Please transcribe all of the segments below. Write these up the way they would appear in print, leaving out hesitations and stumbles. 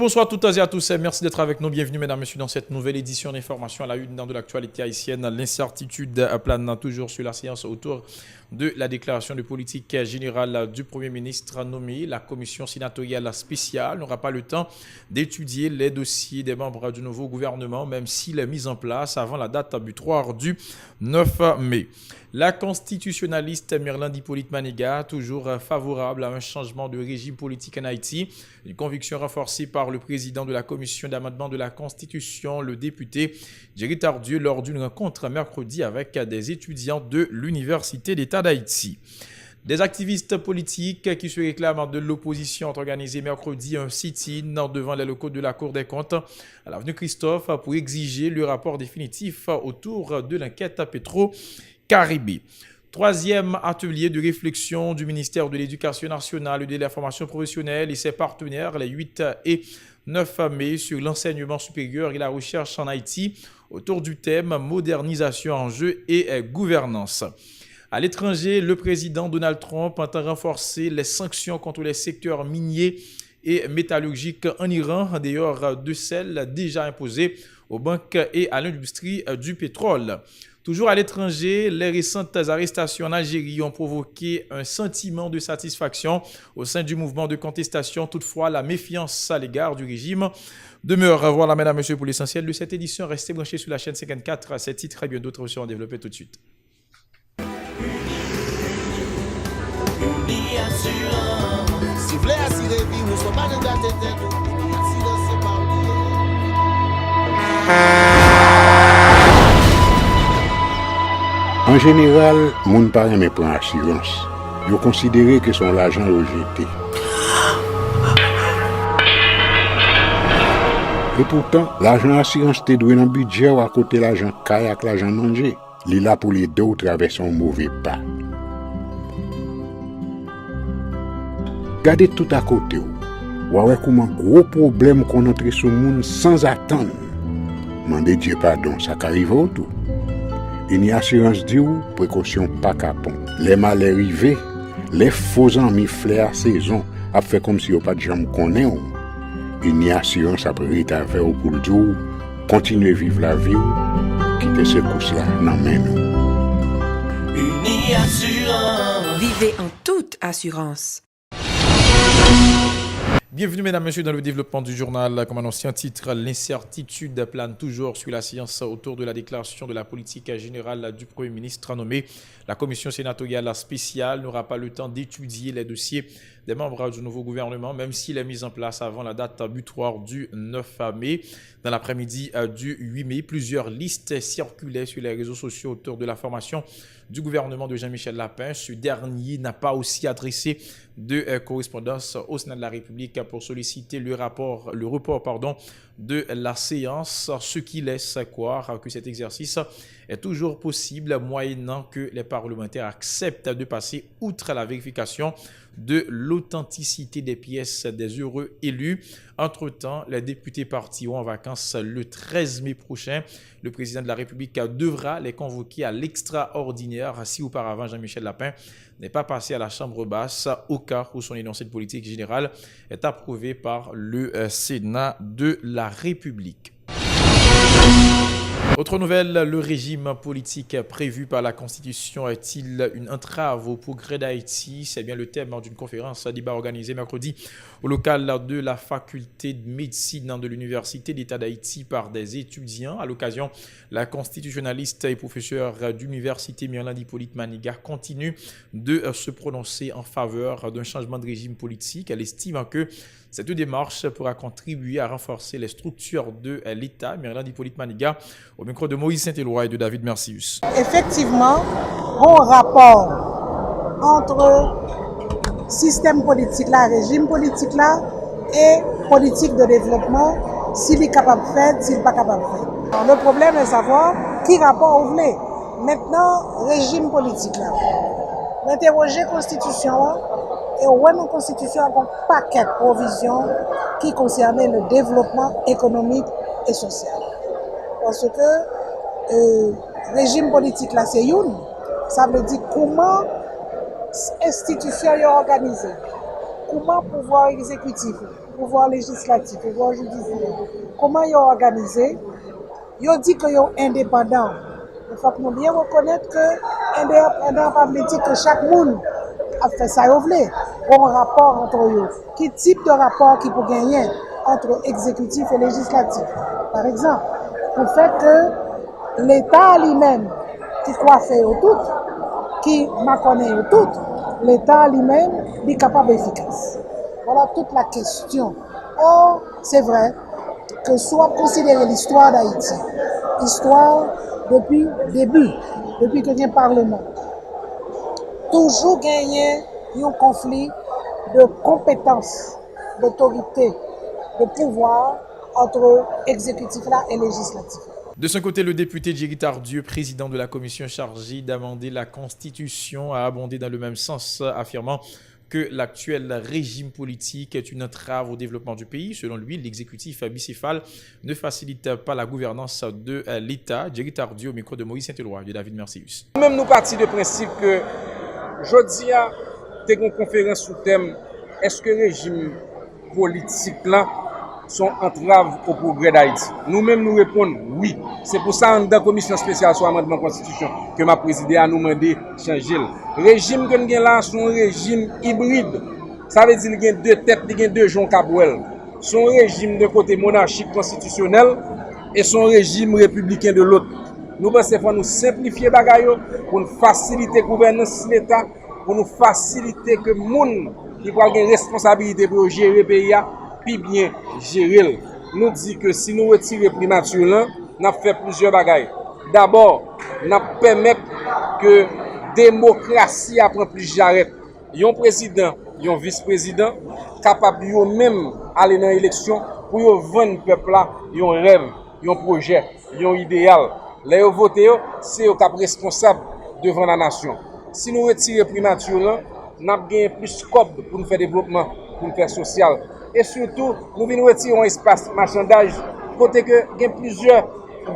bonsoir à toutes et à tous. Merci d'être avec nous. Bienvenue, mesdames et messieurs, dans cette nouvelle édition d'information à la une de l'actualité haïtienne. L'incertitude plane toujours sur la séance autour de la déclaration de politique générale du Premier ministre nommé. La commission sénatoriale spéciale n'aura pas le temps d'étudier les dossiers des membres du nouveau gouvernement, même s'il est mis en place avant la date butoir du 9 mai. La constitutionnaliste Mirland Hippolyte Maniga, toujours favorable à un changement de régime politique en Haïti, une conviction renforcée par le président de la commission d'amendement de la Constitution, le député Jerry Tardieu, lors d'une rencontre mercredi avec des étudiants de l'Université d'État d'Haïti. Des activistes politiques qui se réclament de l'opposition ont organisé mercredi un sit-in devant les locaux de la Cour des comptes à l'avenue Christophe pour exiger le rapport définitif autour de l'enquête Petro-Caribé. Troisième atelier de réflexion du ministère de l'Éducation nationale et de la formation professionnelle et ses partenaires les 8 et 9 mai sur l'enseignement supérieur et la recherche en Haïti autour du thème modernisation, enjeux et gouvernance. À l'étranger, le président Donald Trump entend renforcer les sanctions contre les secteurs miniers et métallurgiques en Iran, en dehors de celles déjà imposées aux banques et à l'industrie du pétrole. Toujours à l'étranger, les récentes arrestations en Algérie ont provoqué un sentiment de satisfaction au sein du mouvement de contestation. Toutefois, la méfiance à l'égard du régime demeure. Voilà, mesdames et messieurs, pour l'essentiel de cette édition. Restez branchés sur la chaîne 54. Ces titres et bien d'autres seront développés tout de suite. En général, moun pa reme pran assurance. Yo considéré que son l'argent rejeté. Et pourtant, l'argent assurance te doué dans budget ou à côté l'argent caille avec l'argent mangé. Li là pour les deux ou traverser un mauvais pas. Gardez tout à côté ou. Ouais comment gros problème qu'on entre sur moun sans attendre. Mandez Dieu pardon, ça qu'arrive au tout. Une assurance dit ou précaution pas capon. Les malheurs arrivés, les faux amis flair saison a fait comme si on pas de jambe connaît ou. Une assurance après ta faire pour le jour, continuer vivre la vie ou quitter ce coup là dans main nous. Une assurance. Vivez en toute assurance. Bienvenue, mesdames et messieurs, dans le développement du journal. Comme annoncé en titre, l'incertitude plane toujours sur la science autour de la déclaration de la politique générale du Premier ministre nommé. La commission sénatoriale spéciale n'aura pas le temps d'étudier les dossiers des membres du nouveau gouvernement, même s'il est mis en place avant la date butoir du 9 mai. Dans l'après-midi du 8 mai, plusieurs listes circulaient sur les réseaux sociaux autour de la formation du gouvernement de Jean-Michel Lapin. Ce dernier n'a pas aussi adressé de correspondance au Sénat de la République pour solliciter le report de la séance, ce qui laisse croire que cet exercice est toujours possible moyennant que les parlementaires acceptent de passer outre la vérification de l'authenticité des pièces des heureux élus. Entre-temps, les députés partiront en vacances le 13 mai prochain. Le président de la République devra les convoquer à l'extraordinaire si auparavant Jean-Michel Lapin n'est pas passé à la Chambre basse au cas où son énoncé de politique générale est approuvé par le Sénat de la République. Autre nouvelle, le régime politique prévu par la Constitution est-il une entrave au progrès d'Haïti? C'est bien le thème d'une conférence débat organisée mercredi au local de la faculté de médecine de l'Université d'État d'Haïti par des étudiants. À l'occasion, la constitutionnaliste et professeure d'université Mirland Hippolyte Maniga continue de se prononcer en faveur d'un changement de régime politique. Elle estime que cette démarche pourra contribuer à renforcer les structures de l'État. Mirland Hippolyte Maniga, au micro de Moïse Saint-Éloi et de David Mercius. Effectivement, bon rapport entre système politique là, régime politique là et politique de développement, s'il est capable de faire, s'il n'est pas capable de faire. Alors, le problème est de savoir qui rapport vous voulez. Maintenant, régime politique là. Interroger la Constitution et ouais, notre Constitution a un paquet de provisions qui concernent le développement économique et social. Parce que régime politique là, c'est une. Ça veut dire comment institution est organisée, comment pouvoir exécutif, pouvoir législatif, pouvoir judiciaire, comment ils ont organisé, ils ont dit qu'ils sont indépendants. Il faut que nous bien reconnaître que indépendant pas veut dire que chaque monde a fait ça, il veut un rapport entre eux. Quel type de rapport qui peut gagner entre exécutif et législatif? Par exemple, le fait que l'État lui-même, qui croit faire tout, qui m'a connaît tout, l'État lui-même est capable efficace. Voilà toute la question. Or, c'est vrai que soit considérer l'histoire d'Haïti, histoire depuis le début, depuis que y a un Parlement, toujours gagné un conflit de compétences, d'autorité, de pouvoir entre exécutif là et législatif. De son côté, le député Thierry Tardieu, président de la commission chargée d'amender la Constitution, a abondé dans le même sens, affirmant que l'actuel régime politique est une entrave au développement du pays. Selon lui, l'exécutif bicéphale ne facilite pas la gouvernance de l'État. Thierry Tardieu au micro de Moïse Saint-Éloi de David Mercius. Nous-mêmes, nous partons du principe que jeudi, il y a une conférence sous thème est-ce que le régime politique là sont entraves au progrès d'Haïti. Nous-mêmes, nous répondons oui. C'est pour ça, dans la commission spéciale sur l'amendement de la Constitution, que ma présidée a nous demandé de changer. Le régime que nous avons là, c'est un régime hybride. Ça veut dire qu'il y a deux têtes, il y a deux gens cabouels. C'est un régime de côté monarchique constitutionnel et son régime républicain de l'autre. Nous pensons qu'il faut nous simplifier les bagailles pour nous faciliter la gouvernance de l'État, pour nous faciliter que les gens qui ont une responsabilité pour gérer le pays, puis bien gérer. Nous disons que si nous retirons primature, nous avons fait plusieurs bagailles. D'abord, nous permettons que la démocratie prenne plus j'arrête. Il y a un président, il y a un vice-président, capable de même aller dans l'élection pour vendre le peuple là, il y a un rêve, il y a un projet, il y a un idéal. Là, vous votez, c'est eux qui sont responsables devant la nation. Si nous retirons primature, nous avons plus de scope pour nous faire développement, pour nous faire social. Et surtout, nous venons retirer un espace marchandage, côté que il y a plusieurs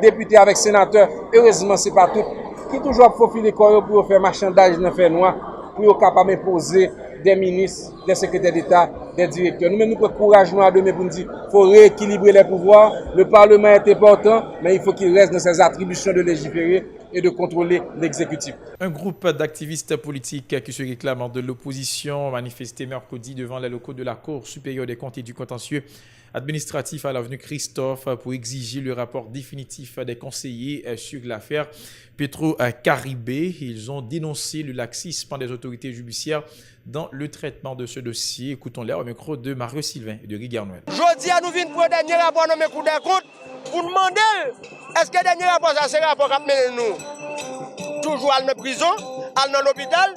députés avec sénateurs, heureusement ce n'est pas tout, qui toujours faufiler pour faire marchandage dans le fait noir, pour être capable d'imposer des ministres, des secrétaires d'État, des directeurs. Nous-mêmes, nous prenons courage à demain pour nous dire qu'il faut rééquilibrer les pouvoirs. Le Parlement est important, mais il faut qu'il reste dans ses attributions de légiférer et de contrôler l'exécutif. Un groupe d'activistes politiques qui se réclament de l'opposition a manifesté mercredi devant les locaux de la Cour supérieure des comptes et du contentieux administratif à l'avenue Christophe pour exiger le rapport définitif des conseillers sur l'affaire Petro-Caribé. Ils ont dénoncé le laxisme des autorités judiciaires dans le traitement de ce dossier. Écoutons-les au micro de Mario Sylvain et de Guy Noël. Jodi à nous venons pour le dernier rapport nommé Cour des comptes pour demander est-ce que le dernier rapport, ça c'est rapport qui mène nous toujours à la prison, à l'hôpital,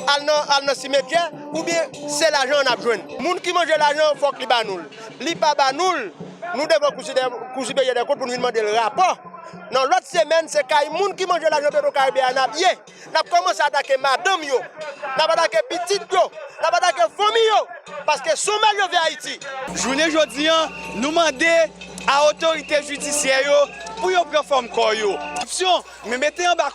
à dans cimetière, ou bien c'est l'argent qu'on a besoin. Les gens qui mangent l'argent, il faut qu'ils banou. Li pas banou, nous devons considérer des comptes pour nous demander le rapport. Dans l'autre semaine, c'est que les gens qui mangent l'argent de Petro-Caribé en avié. Nous avons commencé à attaquer madame, nous avons attaqué petite, nous avons attaqué famille, parce que sommet vers Haïti. Journée aujourd'hui, nous demandons à l'autorité judiciaire pour prendre forme corps. Mais mettez en bas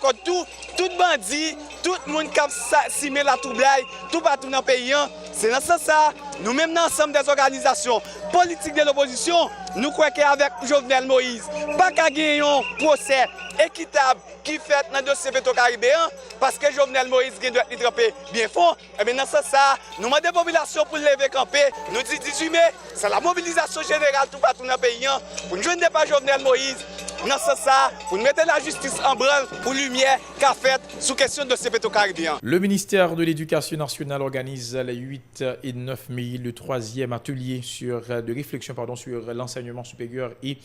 tout bandit, tout le monde qui a simé la troublaille, tout partout dans le pays. C'est dans ce sens, nous-mêmes, dans l'ensemble des organisations politiques de l'opposition, nous croyons qu'avec Jovenel Moïse, pas qu'à gagner un procès équitable qui fait dans le dossier Petro-Caribé, parce que Jovenel Moïse doit être trempé bien fort. Et bien dans ce sens, nous demandons à la population pour lever camper. Nous disons 18 mai, c'est la mobilisation générale tout partout dans le pays. Pour ne joindre pas Jovenel Moïse, dans ce sens, pour mettre la justice en branle pour lumière qu'a fait sous question de ce Petro-Caribé. Le ministère de l'Éducation nationale organise les 8 et 9 mai le 3e atelier de réflexion sur l'enseignement supérieur et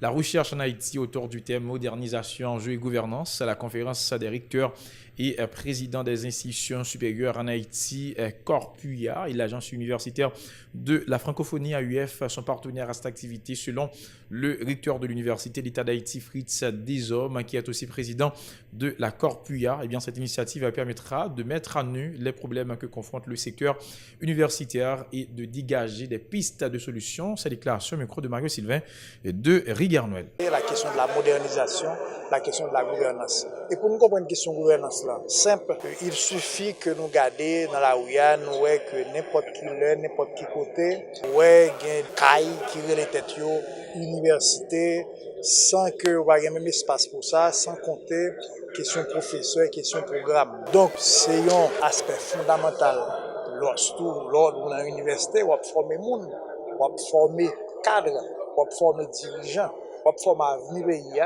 la recherche en Haïti autour du thème modernisation, enjeux et gouvernance. La conférence des recteurs et président des institutions supérieures en Haïti, Corpuya, et l'agence universitaire de la francophonie AUF sont partenaires à cette activité selon le recteur de l'université d'État d'Haïti. Petit Fritz Deshommes, qui est aussi président de la Corpuya. Eh bien, cette initiative permettra de mettre à nu les problèmes que confronte le secteur universitaire et de dégager des pistes de solutions. Cette déclaration, micro de Mario Sylvain et de Riguard Noël. La question de la modernisation, la question de la gouvernance. Et pour nous comprendre la question de la gouvernance, là, simple, il suffit que nous regardions dans la ouïa, nous voyons que n'importe qui là, n'importe qui côté, il y a des cailles qui relèvent les têtes, université, sans que nous ayons même espace pour ça, sans compter question professeur, question programme. Donc, c'est un aspect fondamental. Lorsque dans l'université, on va former les gens, on va former cadres, on va former dirigeants, on va former avenir pays.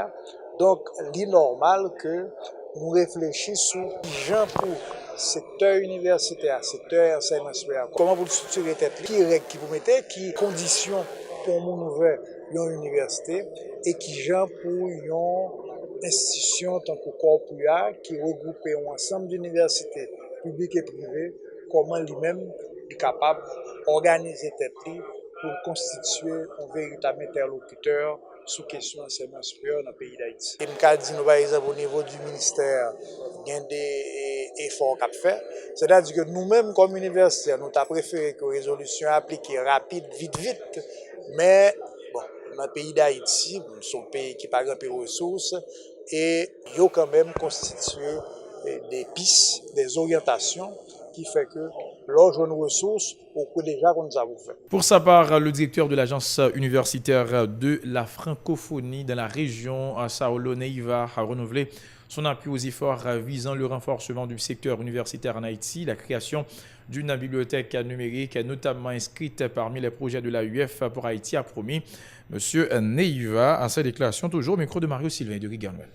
Donc, il est normal que nous réfléchissions sur gens pour secteur universitaire, secteur enseignement supérieur. Comment vous structurez tête, qui règles qui vous mettez, qui conditions pour nous ouvrir une université et qui gens pour une institution tant que Corpuya qui regroupe un ensemble d'universités publiques et privées, comment lui-même est capable d'organiser tête pour constituer un véritable interlocuteur sous question d'enseignement supérieur dans le pays d'Haïti. Et nous dit, par exemple, au niveau du ministère, il y a des efforts qu'on fait. C'est-à-dire que nous-mêmes, comme universitaires, nous avons préféré que les résolutions appliquées rapide, vite. Mais, bon, dans le pays d'Haïti, nous sommes un pays qui n'a pas grand de ressources, et il y a quand même constitué des pistes, des orientations qui fait que l'ordre de ressources au cours déjà qu'on nous avons fait. Pour sa part, le directeur de l'agence universitaire de la francophonie dans la région, Saulo Neiva, a renouvelé son appui aux efforts visant le renforcement du secteur universitaire en Haïti, la création d'une bibliothèque numérique notamment inscrite parmi les projets de l'AUF pour Haïti, a promis M. Neiva à sa déclaration, toujours au micro de Mario Sylvain de Riguard Noël.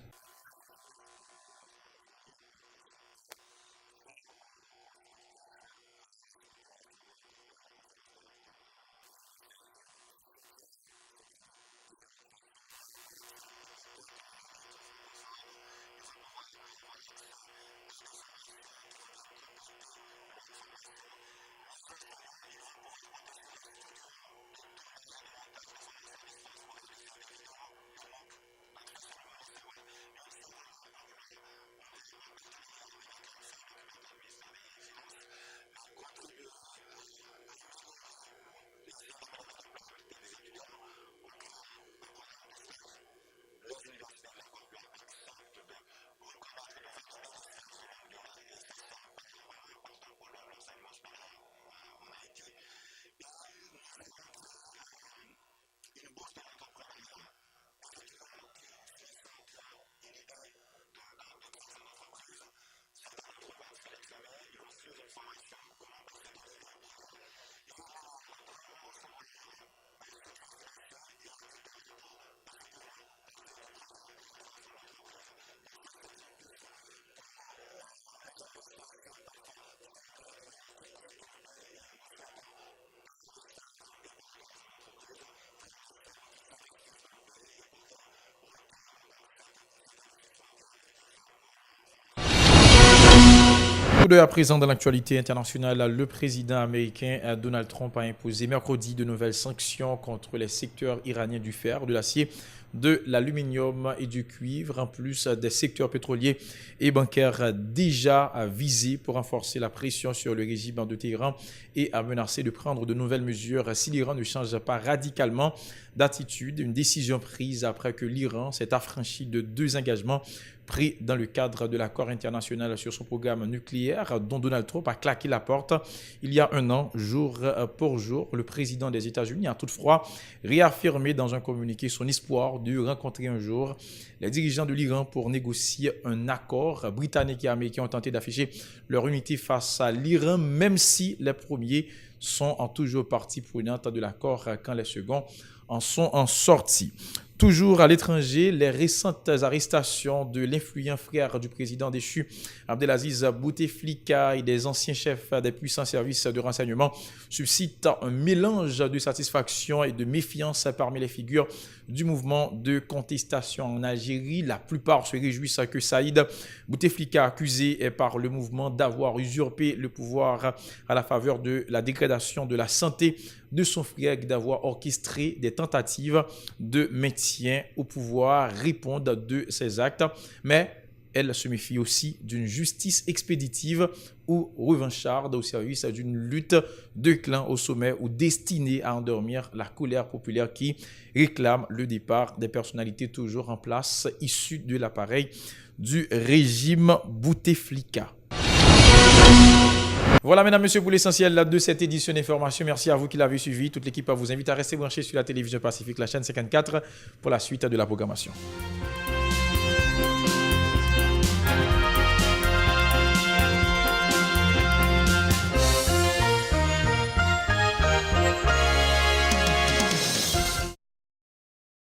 À présent dans l'actualité internationale, le président américain Donald Trump a imposé mercredi de nouvelles sanctions contre les secteurs iraniens du fer, de l'acier, de l'aluminium et du cuivre, en plus des secteurs pétroliers et bancaires déjà visés pour renforcer la pression sur le régime de Téhéran et a menacé de prendre de nouvelles mesures si l'Iran ne change pas radicalement d'attitude. Une décision prise après que l'Iran s'est affranchi de 2 engagements pris dans le cadre de l'accord international sur son programme nucléaire dont Donald Trump a claqué la porte il y a un an, jour pour jour. Le président des États-Unis a toutefois réaffirmé dans un communiqué son espoir de rencontrer un jour les dirigeants de l'Iran pour négocier un accord. Britanniques et Américains ont tenté d'afficher leur unité face à l'Iran, même si les premiers sont en toujours partie prenante de l'accord quand les seconds en sont en sortie. Toujours à l'étranger, les récentes arrestations de l'influent frère du président déchu Abdelaziz Bouteflika et des anciens chefs des puissants services de renseignement suscitent un mélange de satisfaction et de méfiance parmi les figures du mouvement de contestation en Algérie. La plupart se réjouissent que Saïd Bouteflika, accusé par le mouvement d'avoir usurpé le pouvoir à la faveur de la dégradation de la santé de son frère, d'avoir orchestré des tentatives de maintien tient au pouvoir répondent de ces actes, mais elle se méfie aussi d'une justice expéditive ou revancharde au service d'une lutte de clan au sommet ou destinée à endormir la colère populaire qui réclame le départ des personnalités toujours en place issues de l'appareil du régime Bouteflika. Voilà, mesdames, messieurs, pour l'essentiel de cette édition d'information. Merci à vous qui l'avez suivi. Toute l'équipe vous invite à rester branché sur la télévision Pacifique, la chaîne 54, pour la suite de la programmation.